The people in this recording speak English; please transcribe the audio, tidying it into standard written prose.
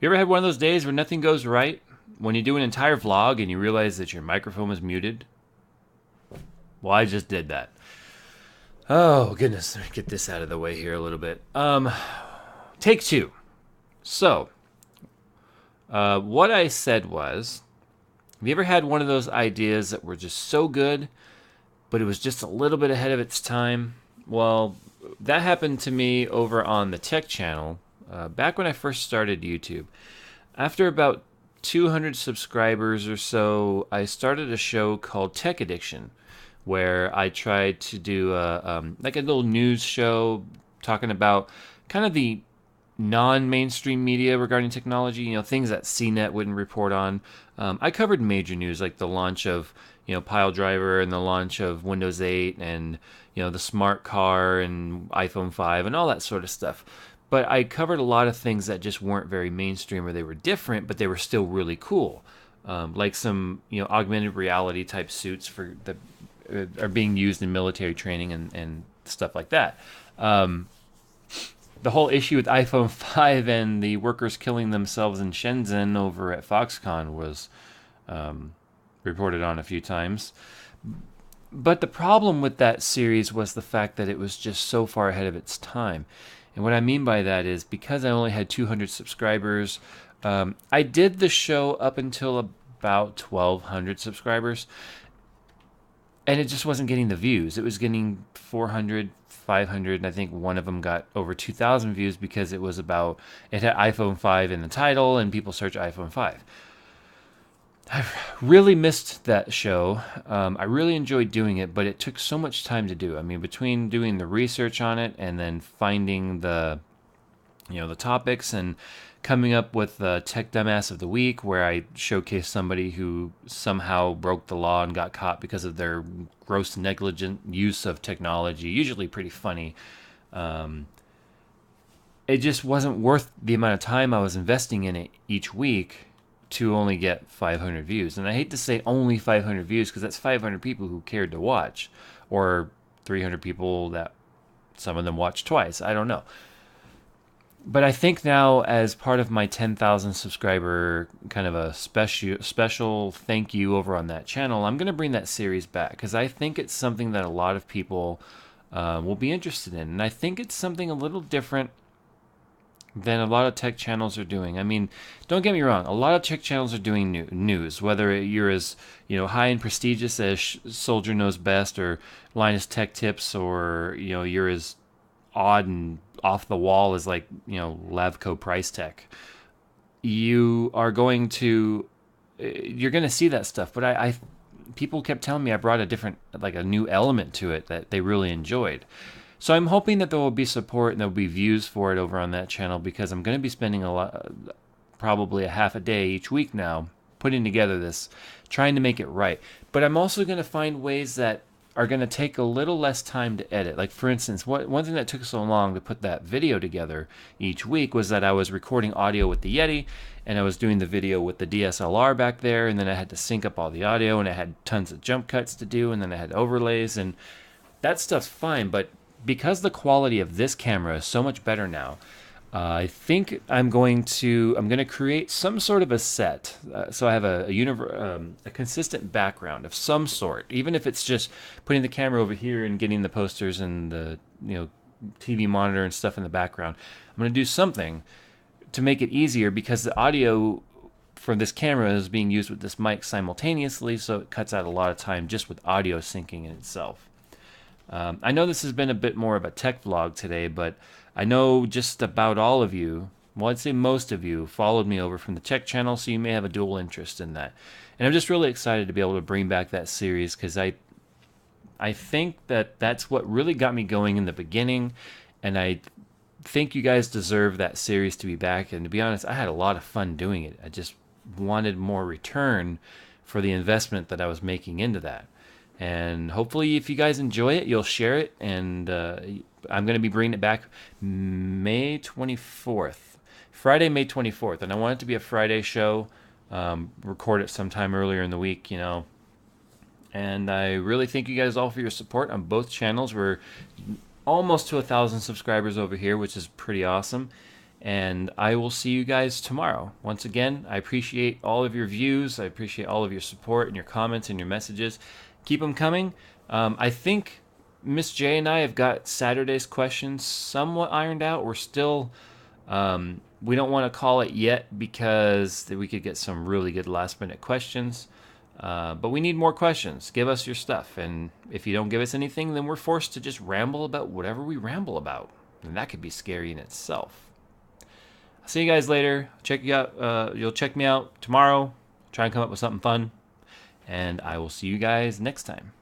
You ever had one of those days where nothing goes right? When you do an entire vlog and you realize that your microphone is muted? Well, I just did that. Oh, goodness. Let me get this out of the way here a little bit. Take two. So, what I said was, have you ever had one of those ideas that were just so good, but it was just a little bit ahead of its time? Well, that happened to me over on the Tech Channel back when I first started YouTube. After about 200 subscribers or so, I started a show called Tech Addiction, where I tried to do like a little news show talking about kind of the non-mainstream media regarding technology. Things that CNET wouldn't report on. I covered major news like the launch of PileDriver and the launch of Windows 8 and the smart car and iPhone 5 and all that sort of stuff. But I covered a lot of things that just weren't very mainstream, or they were different, but they were still really cool. Like some augmented reality type suits for that are being used in military training and stuff like that. The whole issue with iPhone 5 and the workers killing themselves in Shenzhen over at Foxconn was reported on a few times. But the problem with that series was the fact that it was just so far ahead of its time. And what I mean by that is because I only had 200 subscribers, I did the show up until about 1,200 subscribers, and it just wasn't getting the views. It was getting 400, 500, and I think one of them got over 2,000 views because it had iPhone 5 in the title, and people search iPhone 5. I've really missed that show. I really enjoyed doing it, but it took so much time to do. I mean, between doing the research on it and then finding the topics and coming up with the Tech Dumbass of the Week, where I showcase somebody who somehow broke the law and got caught because of their gross negligent use of technology, usually pretty funny. It just wasn't worth the amount of time I was investing in it each week to only get 500 views. And I hate to say only 500 views because that's 500 people who cared to watch, or 300 people that some of them watched twice. I don't know. But I think now, as part of my 10,000 subscriber kind of a special thank you over on that channel, I'm going to bring that series back because I think it's something that a lot of people will be interested in. And I think it's something a little different than a lot of tech channels are doing. I mean, don't get me wrong, a lot of tech channels are doing news, whether you're as high and prestigious as Soldier Knows Best or Linus Tech Tips, or you're as odd and off the wall as like Lavco Price Tech. You're going to see that stuff, but I people kept telling me I brought a new element to it that they really enjoyed. So I'm hoping that there will be support and there will be views for it over on that channel, because I'm going to be spending probably a half a day each week now, putting together this, trying to make it right. But I'm also going to find ways that are going to take a little less time to edit. Like, for instance, one thing that took so long to put that video together each week was that I was recording audio with the Yeti, and I was doing the video with the DSLR back there, and then I had to sync up all the audio, and I had tons of jump cuts to do, and then I had overlays, and that stuff's fine, but because the quality of this camera is so much better now, I think I'm going to create some sort of a set, so I have a consistent background of some sort, even if it's just putting the camera over here and getting the posters and the TV monitor and stuff in the background. I'm going to do something to make it easier, because the audio from this camera is being used with this mic simultaneously, so it cuts out a lot of time just with audio syncing in itself. I know this has been a bit more of a tech vlog today, but I know just about all of you, well, I'd say most of you, followed me over from the Tech Channel, so you may have a dual interest in that. And I'm just really excited to be able to bring back that series, because I think that that's what really got me going in the beginning, and I think you guys deserve that series to be back. And to be honest, I had a lot of fun doing it. I just wanted more return for the investment that I was making into that. And hopefully, if you guys enjoy it, you'll share it. And I'm going to be bringing it back May 24th, Friday, May 24th. And I want it to be a Friday show, record it sometime earlier in the week, And I really thank you guys all for your support on both channels. We're almost to 1,000 subscribers over here, which is pretty awesome. And I will see you guys tomorrow. Once again, I appreciate all of your views. I appreciate all of your support and your comments and your messages. Keep them coming. I think Miss J and I have got Saturday's questions somewhat ironed out. We're still, we don't want to call it yet because we could get some really good last minute questions. But we need more questions. Give us your stuff. And if you don't give us anything, then we're forced to just ramble about whatever we ramble about. And that could be scary in itself. I'll see you guys later. Check you out. You'll check me out tomorrow. Try and come up with something fun. And I will see you guys next time.